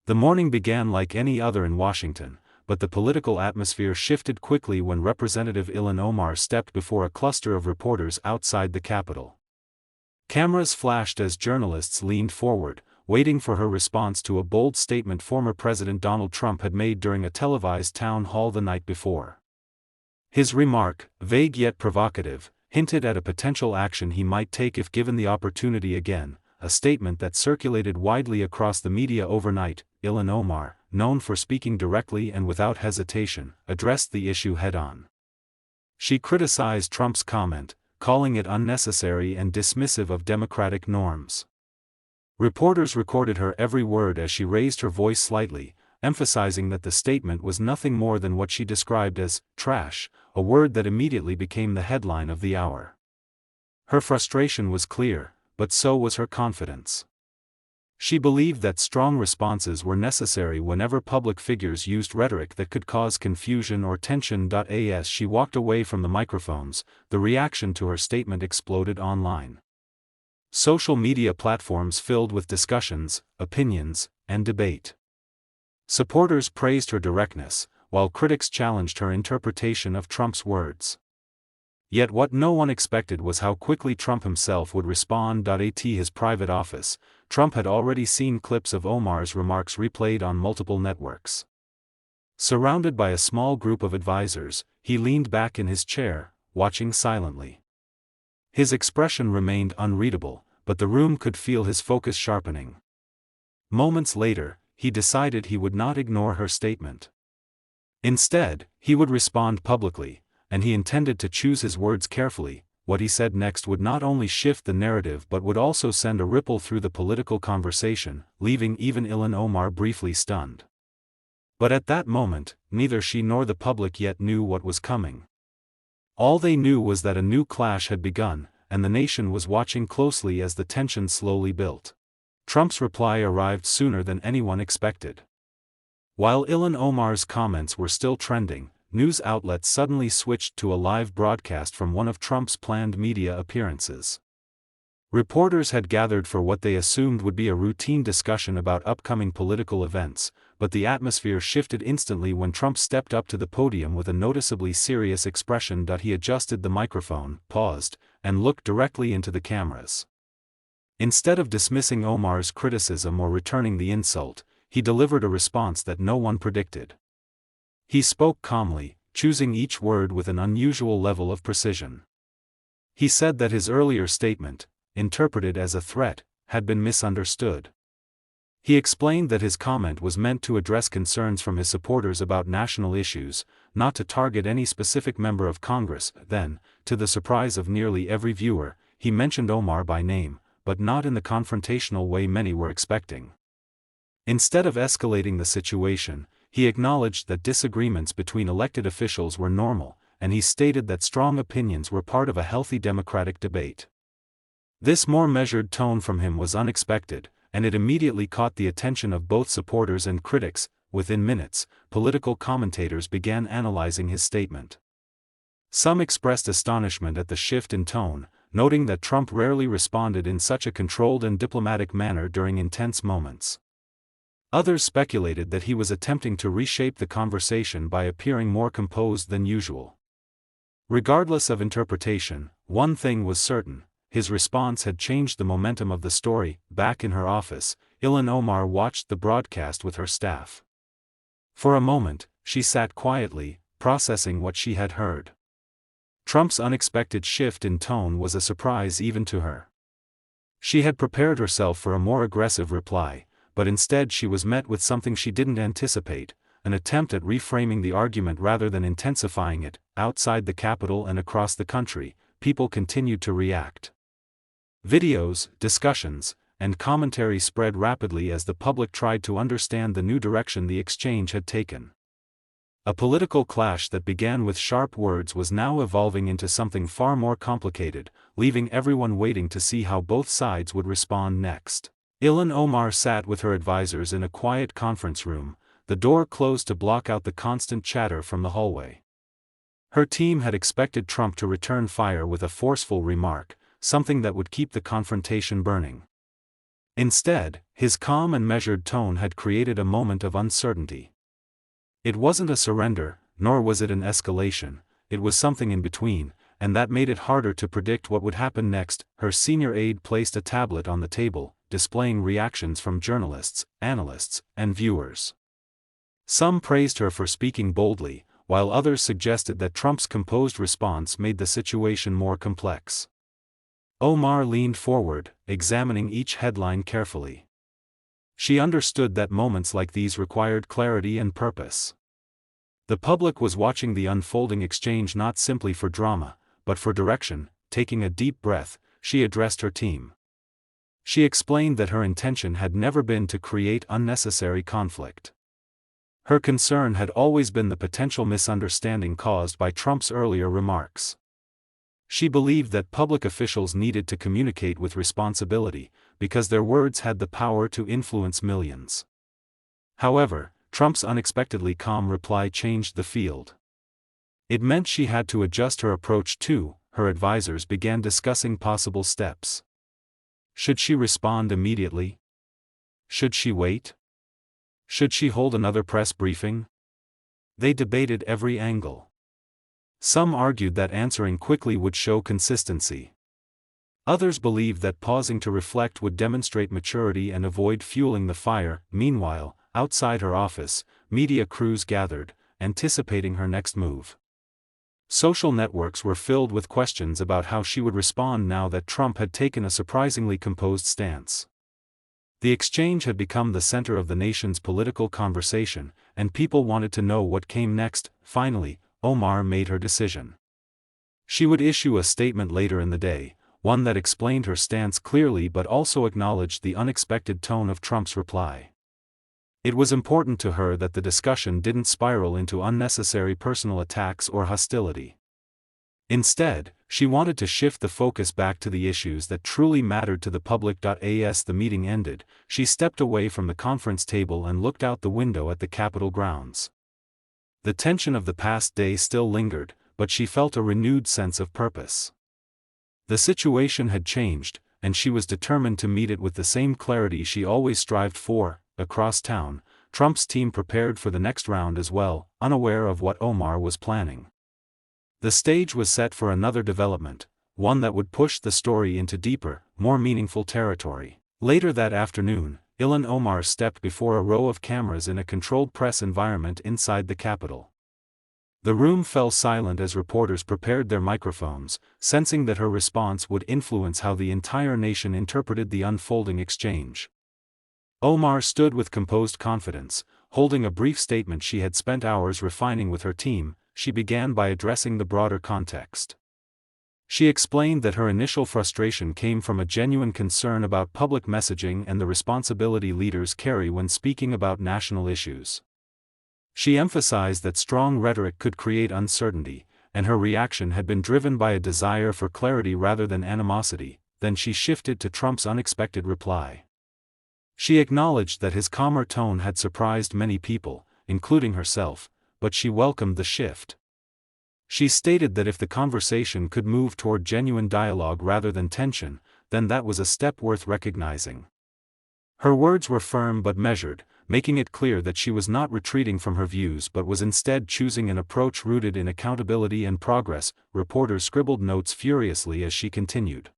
The morning began like any other in Washington, but the political atmosphere shifted quickly when Representative Ilhan Omar stepped before a cluster of reporters outside the Capitol. Cameras flashed as journalists leaned forward, waiting for her response to a bold statement former President Donald Trump had made during a televised town hall the night before. His remark, vague yet provocative, hinted at a potential action he might take if given the opportunity again, a statement that circulated widely across the media overnight. Ilhan Omar, known for speaking directly and without hesitation, addressed the issue head-on. She criticized Trump's comment, calling it unnecessary and dismissive of democratic norms. Reporters recorded her every word as she raised her voice slightly, emphasizing that the statement was nothing more than what she described as trash, a word that immediately became the headline of the hour. Her frustration was clear, but so was her confidence. She believed that strong responses were necessary whenever public figures used rhetoric that could cause confusion or tension. As she walked away from the microphones, the reaction to her statement exploded online. Social media platforms filled with discussions, opinions, and debate. Supporters praised her directness, while critics challenged her interpretation of Trump's words. Yet what no one expected was how quickly Trump himself would respond. At his private office, Trump had already seen clips of Omar's remarks replayed on multiple networks. Surrounded by a small group of advisors, he leaned back in his chair, watching silently. His expression remained unreadable, but the room could feel his focus sharpening. Moments later, he decided he would not ignore her statement. Instead, he would respond publicly, and he intended to choose his words carefully. What he said next would not only shift the narrative but would also send a ripple through the political conversation, leaving even Ilhan Omar briefly stunned. But at that moment, neither she nor the public yet knew what was coming. All they knew was that a new clash had begun, and the nation was watching closely as the tension slowly built. Trump's reply arrived sooner than anyone expected. While Ilhan Omar's comments were still trending, news outlets suddenly switched to a live broadcast from one of Trump's planned media appearances. Reporters had gathered for what they assumed would be a routine discussion about upcoming political events, but the atmosphere shifted instantly when Trump stepped up to the podium with a noticeably serious expression. He adjusted the microphone, paused, and looked directly into the cameras. Instead of dismissing Omar's criticism or returning the insult, he delivered a response that no one predicted. He spoke calmly, choosing each word with an unusual level of precision. He said that his earlier statement, interpreted as a threat, had been misunderstood. He explained that his comment was meant to address concerns from his supporters about national issues, not to target any specific member of Congress. Then, to the surprise of nearly every viewer, he mentioned Omar by name, but not in the confrontational way many were expecting. Instead of escalating the situation, he acknowledged that disagreements between elected officials were normal, and he stated that strong opinions were part of a healthy democratic debate. This more measured tone from him was unexpected, and it immediately caught the attention of both supporters and critics. Within minutes, political commentators began analyzing his statement. Some expressed astonishment at the shift in tone, noting that Trump rarely responded in such a controlled and diplomatic manner during intense moments. Others speculated that he was attempting to reshape the conversation by appearing more composed than usual. Regardless of interpretation, one thing was certain: his response had changed the momentum of the story. Back in her office, Ilhan Omar watched the broadcast with her staff. For a moment, she sat quietly, processing what she had heard. Trump's unexpected shift in tone was a surprise even to her. She had prepared herself for a more aggressive reply, but instead she was met with something she didn't anticipate: an attempt at reframing the argument rather than intensifying it. Outside the Capitol and across the country, people continued to react. Videos, discussions, and commentary spread rapidly as the public tried to understand the new direction the exchange had taken. A political clash that began with sharp words was now evolving into something far more complicated, leaving everyone waiting to see how both sides would respond next. Ilhan Omar sat with her advisors in a quiet conference room, the door closed to block out the constant chatter from the hallway. Her team had expected Trump to return fire with a forceful remark, something that would keep the confrontation burning. Instead, his calm and measured tone had created a moment of uncertainty. It wasn't a surrender, nor was it an escalation, it was something in between, and that made it harder to predict what would happen next. Her senior aide placed a tablet on the table, displaying reactions from journalists, analysts, and viewers. Some praised her for speaking boldly, while others suggested that Trump's composed response made the situation more complex. Omar leaned forward, examining each headline carefully. She understood that moments like these required clarity and purpose. The public was watching the unfolding exchange not simply for drama, but for direction. Taking a deep breath, she addressed her team. She explained that her intention had never been to create unnecessary conflict. Her concern had always been the potential misunderstanding caused by Trump's earlier remarks. She believed that public officials needed to communicate with responsibility, because their words had the power to influence millions. However, Trump's unexpectedly calm reply changed the field. It meant she had to adjust her approach too. Her advisors began discussing possible steps. Should she respond immediately? Should she wait? Should she hold another press briefing? They debated every angle. Some argued that answering quickly would show consistency. Others believed that pausing to reflect would demonstrate maturity and avoid fueling the fire. Meanwhile, outside her office, media crews gathered, anticipating her next move. Social networks were filled with questions about how she would respond now that Trump had taken a surprisingly composed stance. The exchange had become the center of the nation's political conversation, and people wanted to know what came next. Finally, Omar made her decision. She would issue a statement later in the day, one that explained her stance clearly but also acknowledged the unexpected tone of Trump's reply. It was important to her that the discussion didn't spiral into unnecessary personal attacks or hostility. Instead, she wanted to shift the focus back to the issues that truly mattered to the public. As the meeting ended, she stepped away from the conference table and looked out the window at the Capitol grounds. The tension of the past day still lingered, but she felt a renewed sense of purpose. The situation had changed, and she was determined to meet it with the same clarity she always strived for. Across town, Trump's team prepared for the next round as well, unaware of what Omar was planning. The stage was set for another development, one that would push the story into deeper, more meaningful territory. Later that afternoon, Ilhan Omar stepped before a row of cameras in a controlled press environment inside the Capitol. The room fell silent as reporters prepared their microphones, sensing that her response would influence how the entire nation interpreted the unfolding exchange. Omar stood with composed confidence, holding a brief statement she had spent hours refining with her team. She began by addressing the broader context. She explained that her initial frustration came from a genuine concern about public messaging and the responsibility leaders carry when speaking about national issues. She emphasized that strong rhetoric could create uncertainty, and her reaction had been driven by a desire for clarity rather than animosity. Then she shifted to Trump's unexpected reply. She acknowledged that his calmer tone had surprised many people, including herself, but she welcomed the shift. She stated that if the conversation could move toward genuine dialogue rather than tension, then that was a step worth recognizing. Her words were firm but measured, making it clear that she was not retreating from her views but was instead choosing an approach rooted in accountability and progress. Reporters scribbled notes furiously as she continued.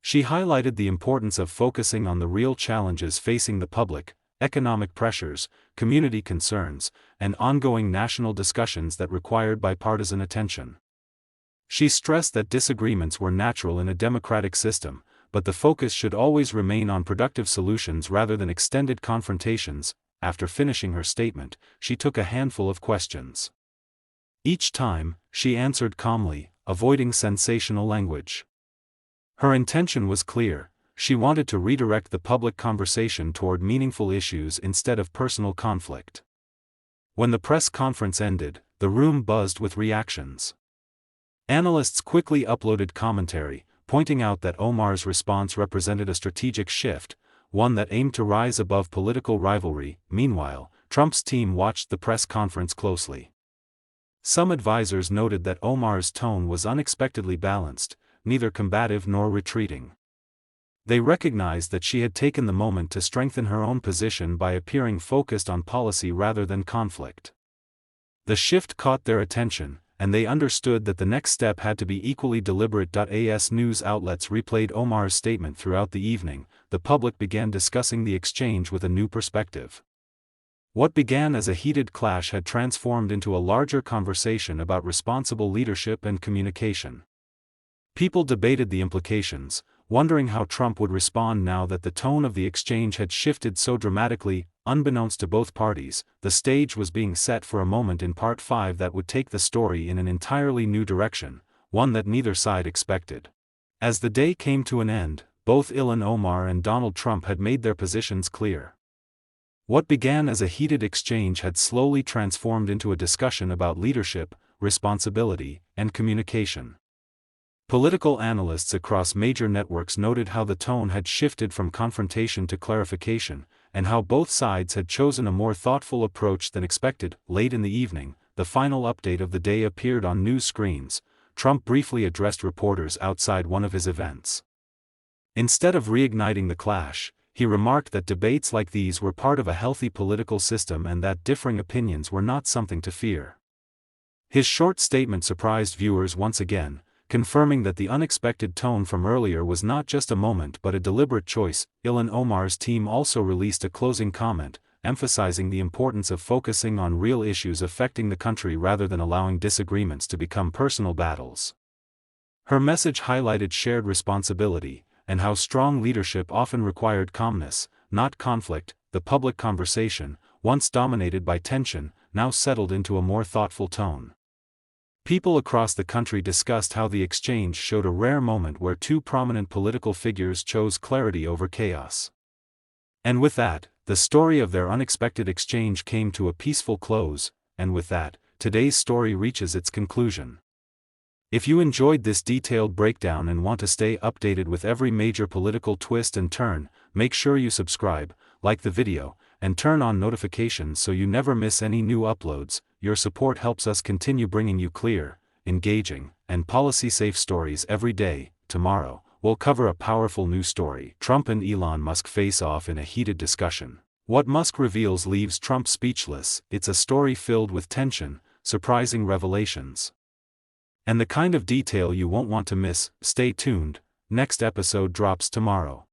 She highlighted the importance of focusing on the real challenges facing the public: economic pressures, community concerns, and ongoing national discussions that required bipartisan attention. She stressed that disagreements were natural in a democratic system, but the focus should always remain on productive solutions rather than extended confrontations. After finishing her statement, she took a handful of questions. Each time, she answered calmly, avoiding sensational language. Her intention was clear: she wanted to redirect the public conversation toward meaningful issues instead of personal conflict. When the press conference ended, the room buzzed with reactions. Analysts quickly uploaded commentary, pointing out that Omar's response represented a strategic shift, one that aimed to rise above political rivalry. Meanwhile, Trump's team watched the press conference closely. Some advisors noted that Omar's tone was unexpectedly balanced, neither combative nor retreating. They recognized that she had taken the moment to strengthen her own position by appearing focused on policy rather than conflict. The shift caught their attention, and they understood that the next step had to be equally deliberate. As news outlets replayed Omar's statement throughout the evening, the public began discussing the exchange with a new perspective. What began as a heated clash had transformed into a larger conversation about responsible leadership and communication. People debated the implications, wondering how Trump would respond now that the tone of the exchange had shifted so dramatically. Unbeknownst to both parties, the stage was being set for a moment in Part 5 that would take the story in an entirely new direction, one that neither side expected. As the day came to an end, both Ilhan Omar and Donald Trump had made their positions clear. What began as a heated exchange had slowly transformed into a discussion about leadership, responsibility, and communication. Political analysts across major networks noted how the tone had shifted from confrontation to clarification, and how both sides had chosen a more thoughtful approach than expected. Late in the evening, the final update of the day appeared on news screens. Trump briefly addressed reporters outside one of his events. Instead of reigniting the clash, he remarked that debates like these were part of a healthy political system and that differing opinions were not something to fear. His short statement surprised viewers once again, confirming that the unexpected tone from earlier was not just a moment but a deliberate choice. Ilhan Omar's team also released a closing comment, emphasizing the importance of focusing on real issues affecting the country rather than allowing disagreements to become personal battles. Her message highlighted shared responsibility, and how strong leadership often required calmness, not conflict. The public conversation, once dominated by tension, now settled into a more thoughtful tone. People across the country discussed how the exchange showed a rare moment where two prominent political figures chose clarity over chaos. And with that, the story of their unexpected exchange came to a peaceful close, and with that, today's story reaches its conclusion. If you enjoyed this detailed breakdown and want to stay updated with every major political twist and turn, make sure you subscribe, like the video, and turn on notifications so you never miss any new uploads. Your support helps us continue bringing you clear, engaging, and policy-safe stories every day. Tomorrow, we'll cover a powerful news story. Trump and Elon Musk face off in a heated discussion. What Musk reveals leaves Trump speechless. It's a story filled with tension, surprising revelations, and the kind of detail you won't want to miss. Stay tuned, next episode drops tomorrow.